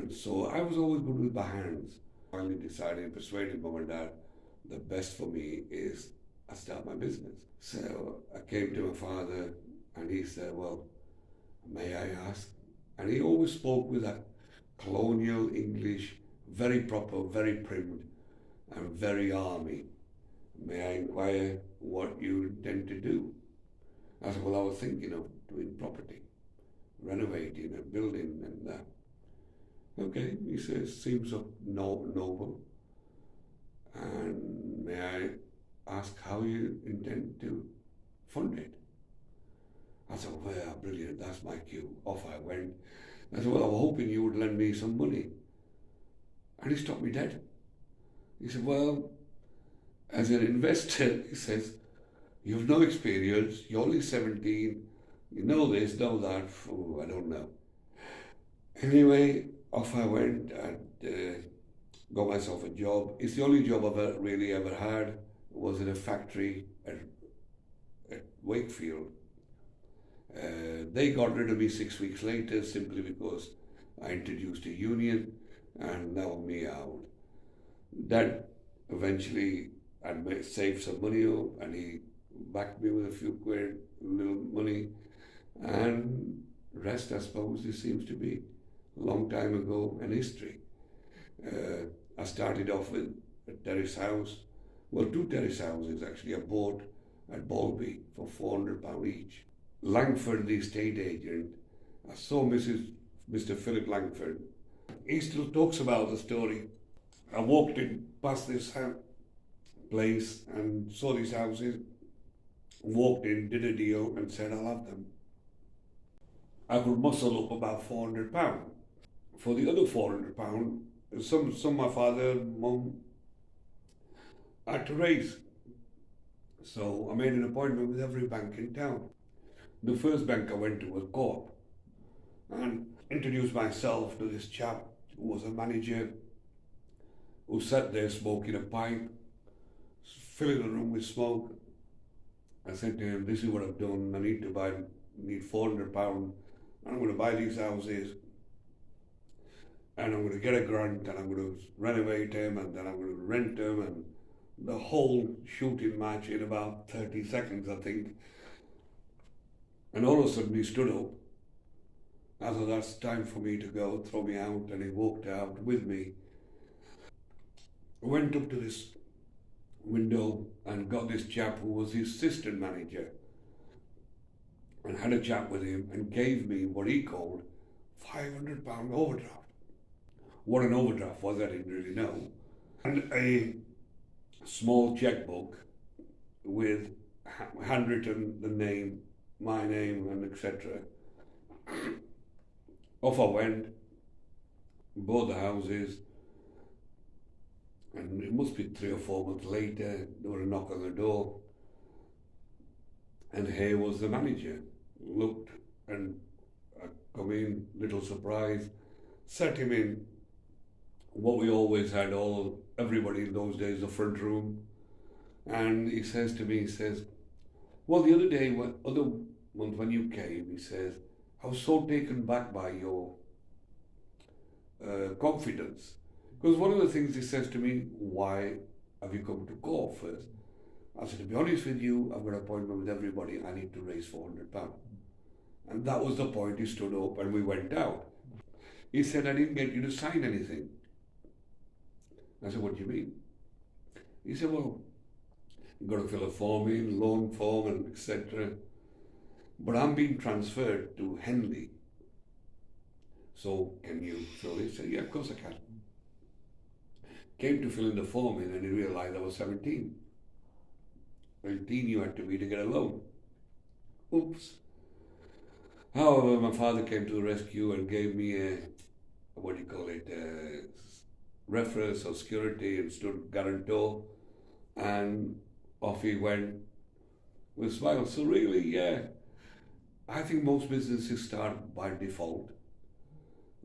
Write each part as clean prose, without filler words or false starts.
And so I was always good with my hands. Finally decided, persuaded mum and dad, the best for me is I start my business. So I came to my father and he said, well, may I ask? And he always spoke with that colonial English, very proper, very prim, and very army. May I inquire what you intend to do? I said, well, I was thinking of doing property, renovating and building and that. Okay, he says, seems noble. And may I ask how you intend to fund it? I said, well, brilliant, that's my cue. Off I went. I said, well, I was hoping you would lend me some money. And he stopped me dead. He said, well, as an investor, he says, you have no experience, you're only 17, you know this, know that. Oh, I don't know. Anyway, off I went and got myself a job. It's the only job I've ever had. Was in a factory at Wakefield. They got rid of me 6 weeks later simply because I introduced a union and now me out. Dad eventually I'd saved some money up and he backed me with a few quid, little money, and rest I suppose it seems to be a long time ago in history. I started off with a terrace house, well, 2 terrace houses actually, I bought at Balby for £400 each. Langford, the estate agent, I saw Mr. Philip Langford. He still talks about the story. I walked in past this place and saw these houses, walked in, did a deal and said, I'll have them. I could muscle up about £400. For the other £400, some my father, mum, had to raise. So I made an appointment with every bank in town. The first bank I went to was Co-op and introduced myself to this chap who was a manager who sat there smoking a pipe, filling the room with smoke. I said to him, this is what I've done, I need £400 and I'm going to buy these houses and I'm going to get a grant and I'm going to renovate them and then I'm going to rent them and the whole shooting match in about 30 seconds, I think. And all of a sudden he stood up. I thought, that's time for me to go, throw me out, and he walked out with me. I went up to this window and got this chap who was his assistant manager and had a chat with him and gave me what he called £500 overdraft. What an overdraft was, I didn't really know. And a small checkbook with handwritten the name, my name and etc. Off I went, bought the houses, and it must be 3 or 4 months later, there was a knock on the door, and here was the manager. Looked and I come in, little surprise, sat him in what we always had, everybody in those days, the front room, and he says to me, he says, well, the other month when you came, he says, I was so taken back by your confidence. Because one of the things he says to me, why have you come to Co-op first? I said, to be honest with you, I've got an appointment with everybody, I need to raise £400. And that was the point. He stood up and we went out. He said, I didn't get you to sign anything. I said, what do you mean? He said, well, you've got to fill a form in, loan form, and etc. But I'm being transferred to Henley. So can you fill it? I said, yeah, of course I can. Came to fill in the form in and he realized I was 17. 18 you had to be to get a loan. Oops. However, my father came to the rescue and gave me a, reference or security and stood guarantor, and off he went with a smile. So really, yeah, I think most businesses start by default.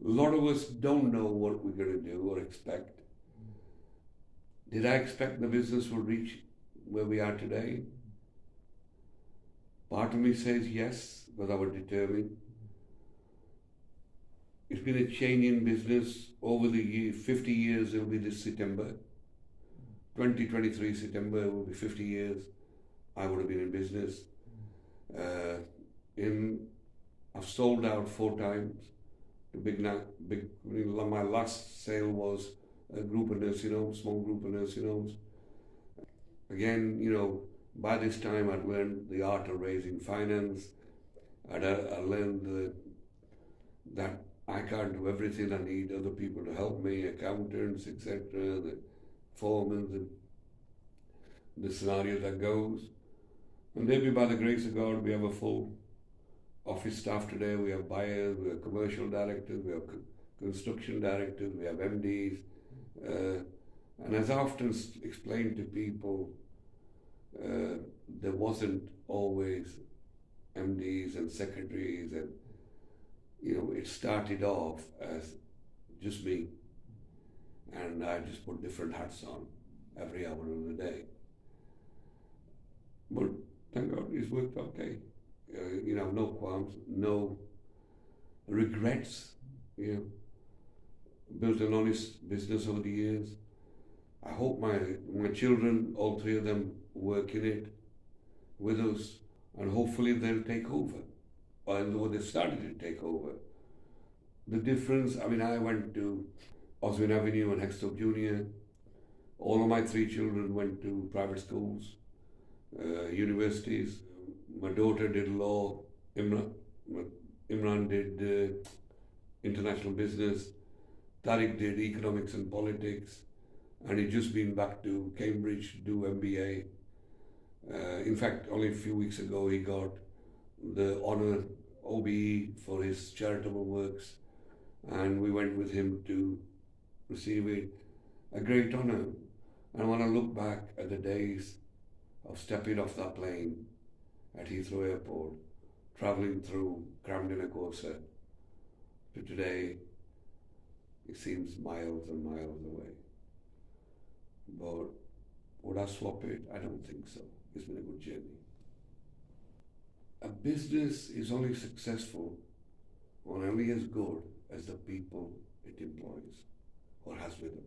A lot of us don't know what we're going to do or expect. Did I expect the business will reach where we are today? Part of me says yes, because I was determined. it's been a change in business over the 50 years. It'll be this September. 2023 September will be 50 years. I would have been in business. Uh, I've sold out 4 times. My last sale was a group of nursing homes, small group of nursing homes. Again, by this time I'd learned the art of raising finance. I learned that I can't do everything. I need other people to help me, accountants, etc., the foremen, the scenario that goes. And maybe by the grace of God, we have a full office staff today. We have buyers, we have commercial directors, we have construction directors, we have MDs. And as I often explain to people, there wasn't always MDs and secretaries, and it started off as just me, and I just put different hats on every hour of the day. But thank God it's worked okay. No qualms, no regrets. Built an honest business over the years. I hope my children, all 3 of them, work in it with us, and hopefully they'll take over. Although they've started to take over. The difference, I went to Oswin Avenue and Hextop Junior. All of my 3 children went to private schools, universities. My daughter did law, Imran did international business, Tariq did economics and politics, and he'd just been back to Cambridge to do MBA. In fact, only a few weeks ago he got the honour OBE for his charitable works, and we went with him to receive it. A great honour. And when I look back at the days of stepping off that plane at Heathrow Airport, travelling through Camden and Corsa, to today, it seems miles and miles away. But would I swap it? I don't think so. It's been a good journey. A business is only successful or only as good as the people it employs or has with them.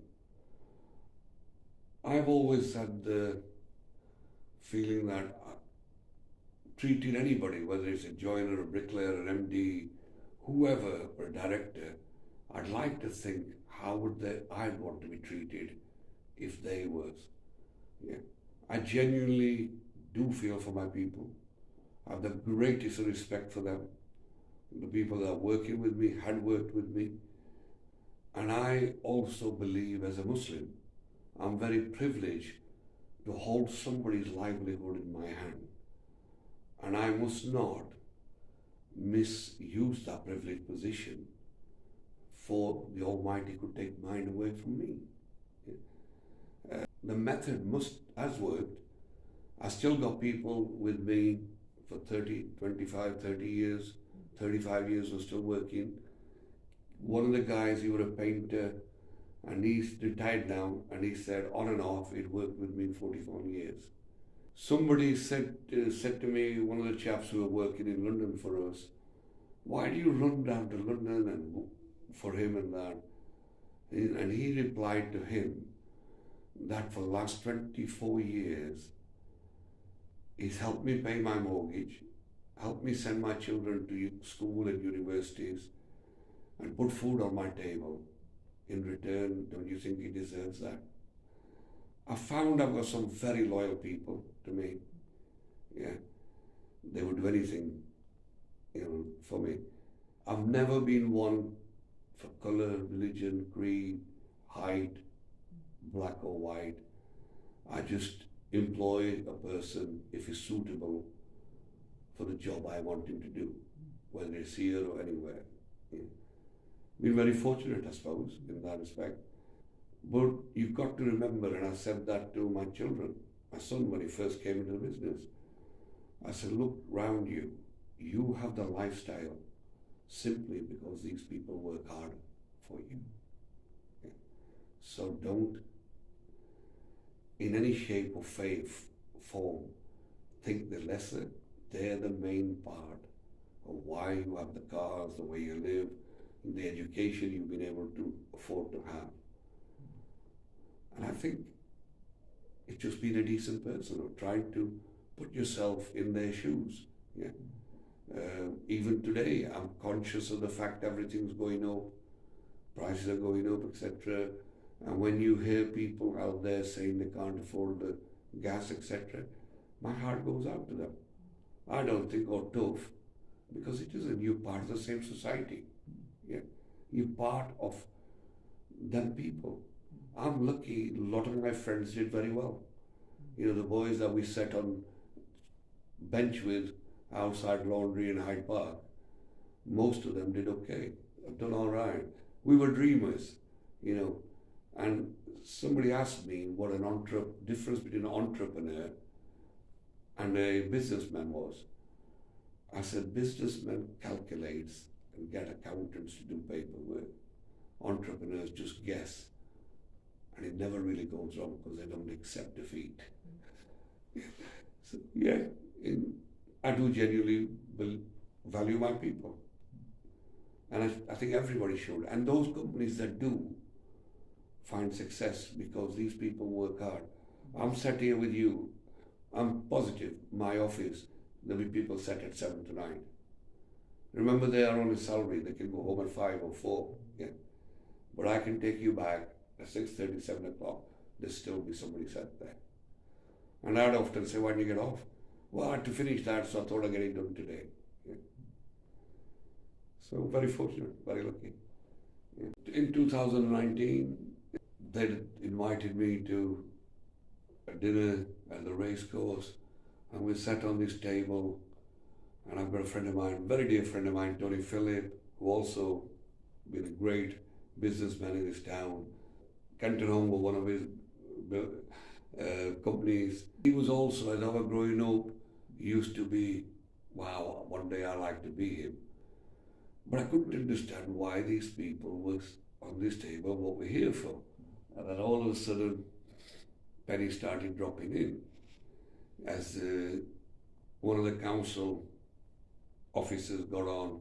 I've always had the feeling that treating anybody, whether it's a joiner, a bricklayer, an MD, whoever, or a director, I'd like to think I'd want to be treated if they was. Yeah. I genuinely do feel for my people. I have the greatest respect for them. The people that are working with me, had worked with me. And I also believe, as a Muslim, I'm very privileged to hold somebody's livelihood in my hand. And I must not misuse that privileged position for the Almighty could take mine away from me. The method has worked. I still got people with me for 30, 25, 30 years, 35 years are still working. One of the guys, he was a painter, and he's retired now, and he said on and off he'd worked with me 44 years. Somebody said to me, one of the chaps who were working in London for us, why do you run down to London and for him and that? And he replied to him that for the last 24 years, he's helped me pay my mortgage, helped me send my children to school and universities, and put food on my table. In return, don't you think he deserves that? I found I've got some very loyal people to me. Yeah, they would do anything, for me. I've never been one for colour, religion, creed, height, black or white. I just employ a person if he's suitable for the job I want him to do, whether it's here or anywhere. Yeah. Been very fortunate, I suppose, in that respect. But you've got to remember, and I said that to my children, my son when he first came into the business, I said, look round you, you have the lifestyle simply because these people work hard for you. Yeah. So don't, in any shape or form, think they're lesser. They're the main part of why you have the cars, the way you live, the education you've been able to afford to have. And I think it's just being a decent person or trying to put yourself in their shoes. Yeah. Even today, I'm conscious of the fact everything's going up, prices are going up, etc. And when you hear people out there saying they can't afford the gas, etc., my heart goes out to them. I don't think, oh, tough, because it isn't. You're part of the same society. Yeah, you're part of them people. I'm lucky. A lot of my friends did very well. You know, the boys that we sat on bench with outside Laundry in Hyde Park, most of them did okay. I've done all right. We were dreamers, you know. And somebody asked me what an difference between an entrepreneur and a businessman was. I said, businessman calculates and get accountants to do paperwork. Entrepreneurs just guess. And it never really goes wrong because they don't accept defeat. So, yeah, I do genuinely value my people. And I think everybody should. And those companies that do find success because these people work hard. I'm sat here with you. I'm positive my office, there'll be people sat at 7 to 9. Remember, they are on a salary, they can go home at 5 or 4. Yeah. But I can take you back at 6:30, 7 o'clock, there'll still be somebody sat there. And I'd often say, why did you get off? Well, I had to finish that, so I thought I'd get it done today. Yeah. So very fortunate, very lucky. Yeah. In 2019, they invited me to a dinner at the race course, and we sat on this table, and I've got a friend of mine, very dear friend of mine, Tony Phillip, who also been a great businessman in this town. Kenton Home was one of his companies. He was also, as I was growing up, used to be, wow, one day I'd like to be him. But I couldn't understand why these people was on this table, what we're here for. And then all of a sudden, pennies started dropping in as one of the council officers got on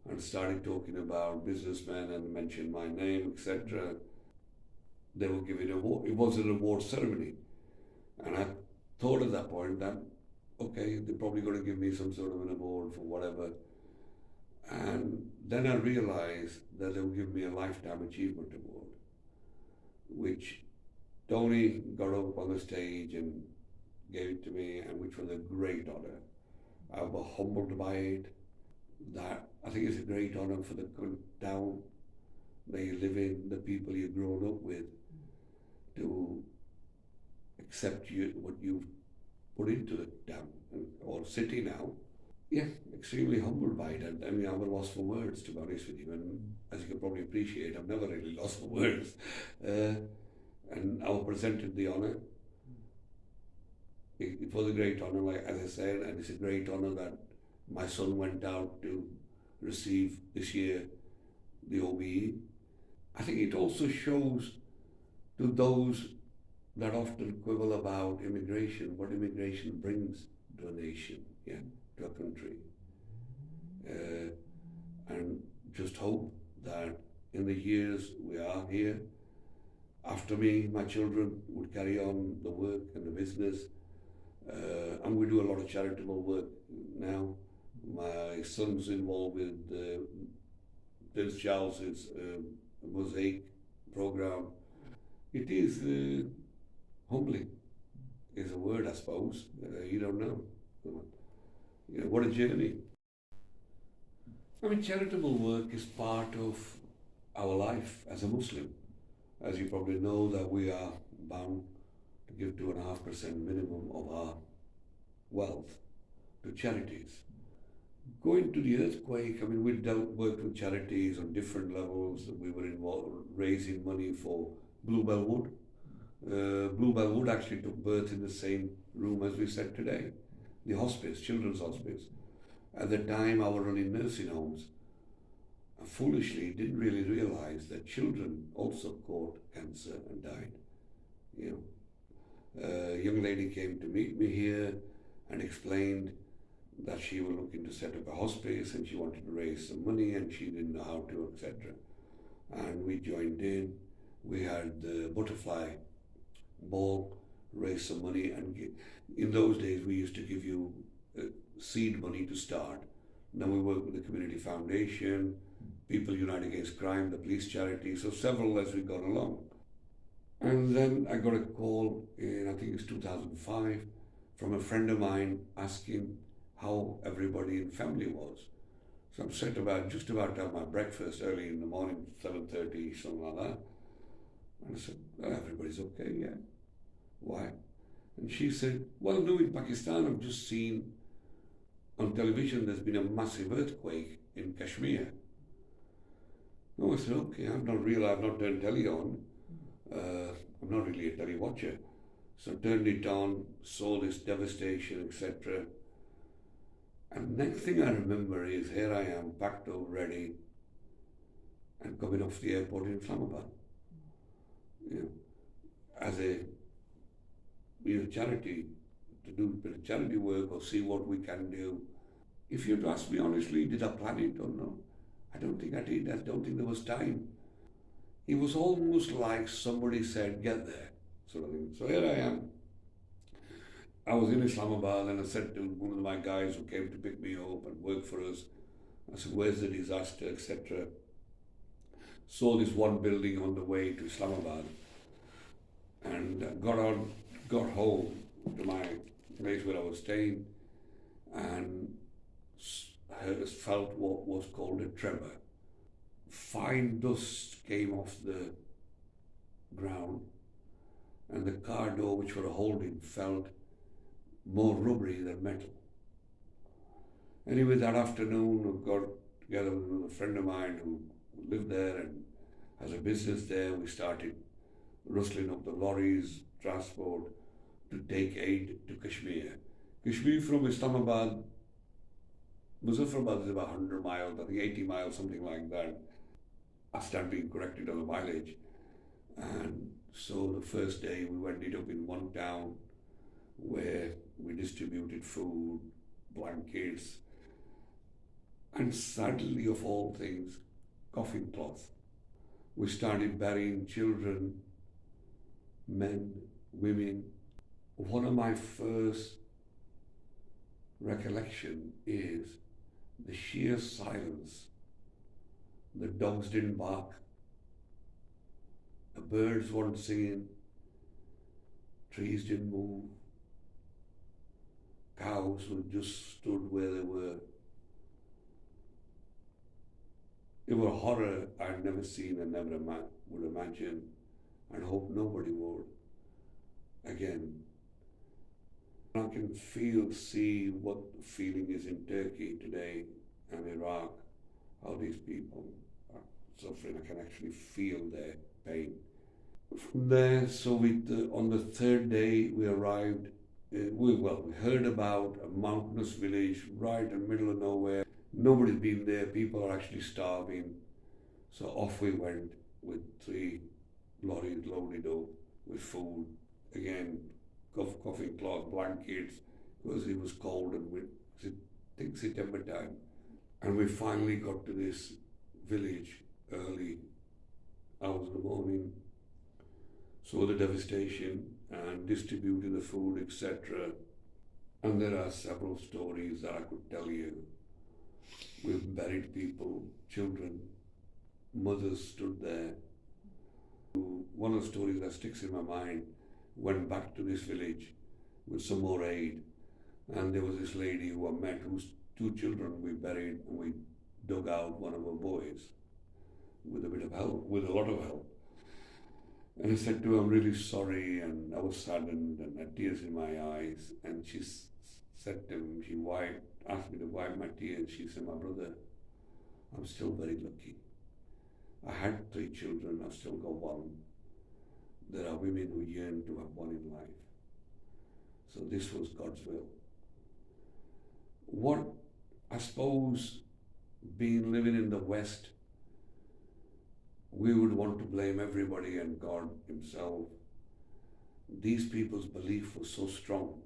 and started talking about businessmen and mentioned my name, etc. They were giving an award. It was an award ceremony. And I thought at that point that, okay, they're probably going to give me some sort of an award for whatever. And then I realized that they would give me a Lifetime Achievement Award, which Tony got up on the stage and gave it to me, and which was a great honor. I was humbled by it. That I think it's a great honor for the town that you live in, the people you've grown up with, to accept what you've put into the town or city now. Yeah, extremely humbled by it. And I mean, I'm at a loss for words, to be honest with you. And as you can probably appreciate, I've never really lost for words. And I was presented the honour. It was a great honour, like as I said, and it's a great honour that my son went out to receive this year the OBE. I think it also shows to those that often quibble about immigration, what immigration brings to a nation, yeah, to a country. And just hope that in the years we are here, after me, my children would carry on the work and the business. And we do a lot of charitable work now. My son's involved with Prince Charles's Mosaic program. It is humbling, is a word, I suppose. You don't know. You know, what a journey. I mean, charitable work is part of our life as a Muslim. As you probably know, that we are bound to give 2.5% minimum of our wealth to charities. Going to the earthquake, I mean, we worked with charities on different levels. We were involved raising money for Bluebell Wood. Bluebell Wood actually took birth in the same room as we said today, the hospice, children's hospice. At the time, I was running nursing homes. I foolishly didn't really realize that children also caught cancer and died. You know, a young lady came to meet me here and explained that she was looking to set up a hospice and she wanted to raise some money and she didn't know how to, etc. And we joined in. We had the butterfly ball, raise some money, and in those days we used to give you seed money to start. Now we work with the Community Foundation, People Unite Against Crime, the police charity, so several as we got along. And then I got a call in, I think it's 2005, from a friend of mine asking how everybody in family was. So I'm set about, just about to have my breakfast early in the morning, 7:30, something like that. And I said, well, everybody's okay, yeah. Why? And she said, well, no, in Pakistan I've just seen on television there's been a massive earthquake in Kashmir. No, I said, okay, I've not turned telly on. I'm not really a telly watcher. So I turned it on, saw this devastation, etc. And next thing I remember is here I am, packed up, ready, and coming off the airport in Islamabad. You know, as a charity, to do a bit of charity work or see what we can do. If you'd ask me honestly, did I plan it or no? I don't think I did. I don't think there was time. It was almost like somebody said, get there, sort of thing. So here I am. I was in Islamabad and I said to one of my guys who came to pick me up and work for us, I said, where's the disaster, etc. Saw this one building on the way to Islamabad and got home to my place where I was staying and felt what was called a tremor. Fine dust came off the ground and the car door which we were holding felt more rubbery than metal. Anyway, that afternoon I got together with a friend of mine who lived there and has a business there. We started rustling up the lorries, transport, to take aid to Kashmir. Kashmir from Islamabad, Muzaffarabad is about 100 miles, I think 80 miles, something like that. I started being corrected on the mileage. And so the first day we ended up in one town where we distributed food, blankets, and sadly of all things, coffin cloth. We started burying children, men, women. One of my first recollection is the sheer silence. The dogs didn't bark. The birds weren't singing. Trees didn't move. Cows just stood where they were. It was a horror I'd never seen and never would imagine, and hope nobody would. Again, I can see what the feeling is in Turkey today and Iraq, how these people are suffering. I can actually feel their pain. From there, so on the third day we arrived, we heard about a mountainous village right in the middle of nowhere. Nobody's been there, people are actually starving. So off we went with 3 lorries loaded up with food. Again, coffin cloth, blankets, because it was cold and I think September time. And we finally got to this village early hours of the morning, saw the devastation and distributed the food, etc. And there are several stories that I could tell you. We've buried people, children, mothers stood there. One of the stories that sticks in my mind, went back to this village with some more aid, and there was this lady who I met whose 2 children we buried, and we dug out one of her boys with a bit of help, with a lot of help. And I said to her, I'm really sorry, and I was saddened and had tears in my eyes. And she said to him, asked me to wipe my tears. She said, my brother, I'm still very lucky. I had 3 children, I've still got 1. There are women who yearn to have 1 in life. So this was God's will. What, I suppose, living in the West, we would want to blame everybody and God himself. These people's belief was so strong.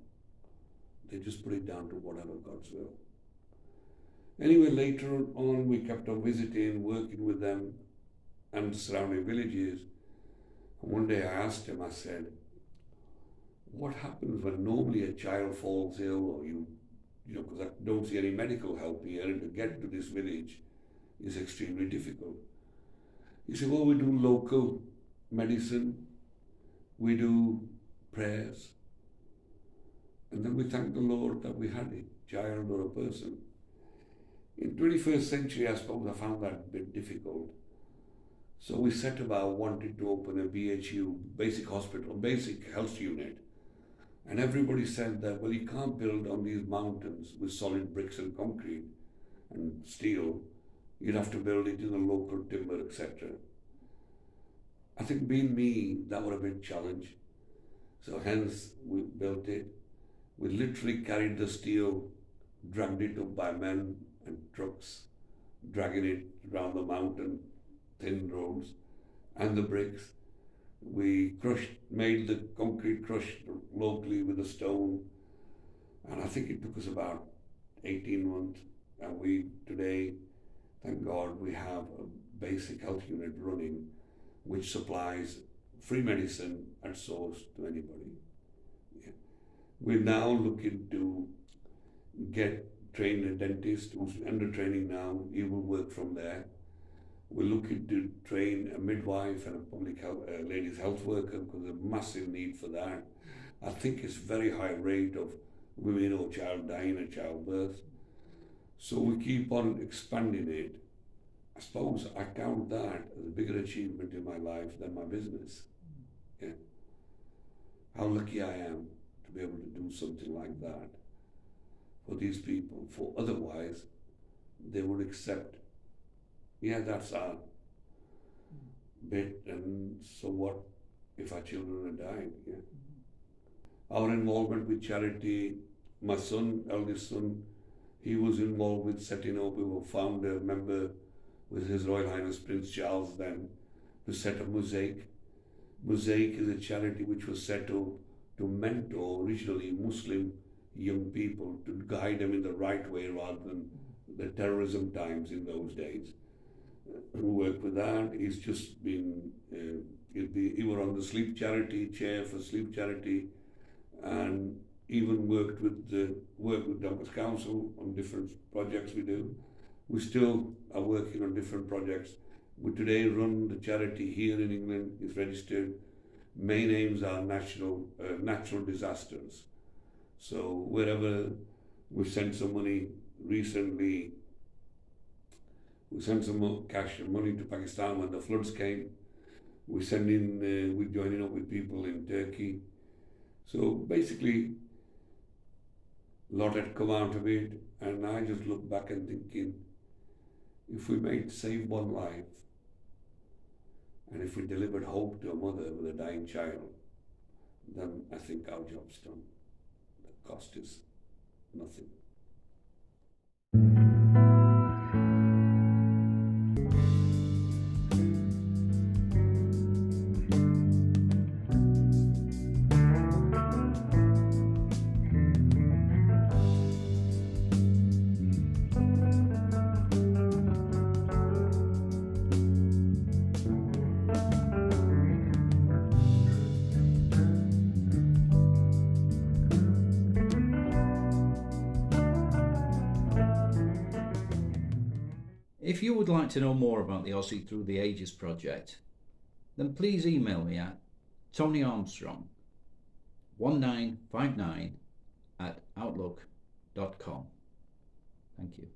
They just put it down to whatever God's will. Anyway, later on, we kept on visiting, working with them and the surrounding villages. And one day I asked him, I said, what happens when normally a child falls ill, or because I don't see any medical help here, and to get to this village is extremely difficult. He said, well, we do local medicine, we do prayers, and then we thank the Lord that we had a child or a person. In 21st century, I suppose I found that a bit difficult. So we set about wanting to open a BHU, basic hospital, basic health unit. And everybody said that, well, you can't build on these mountains with solid bricks and concrete and steel. You'd have to build it in the local timber, etc. I think being me, that would have been a challenge. So hence we built it. We literally carried the steel, dragged it up by men and trucks, dragging it around the mountain, thin roads, and the bricks. We made the concrete crushed locally with a stone, and I think it took us about 18 months. And we today, thank God, we have a basic health unit running, which supplies free medicine at source to anybody. Yeah. We're now looking to train a dentist who's under training now. He will work from there. We're looking to train a midwife and a public health, ladies health worker, because there's a massive need for that. I think it's very high rate of women or child dying at childbirth. So we keep on expanding it. I suppose I count that as a bigger achievement in my life than my business. Yeah. How lucky I am to be able to do something like that for these people. For otherwise, they would accept, yeah, that's our bit, and so what if our children are dying? Yeah. Our involvement with charity, my son, eldest son, he was involved with setting up, we were founder, member with His Royal Highness Prince Charles then, to set up Mosaic. Mosaic is a charity which was set up to mentor originally Muslim young people, to guide them in the right way rather than the terrorism times in those days. Who worked with that. He's just been, he was on the sleep charity, chair for sleep charity, and even worked with Doncaster Council on different projects we do. We still are working on different projects. We today run the charity here in England, is registered. Main aims are natural disasters. So wherever we sent some money recently, we sent some cash and money to Pakistan when the floods came. We're joining up with people in Turkey. So basically, a lot had come out of it, and I just look back and thinking, if we save one life, and if we delivered hope to a mother with a dying child, then I think our job's done. The cost is nothing. If you would like to know more about the Ossie Through the Ages project, then please email me at tonyarmstrong1959@outlook.com. Thank you.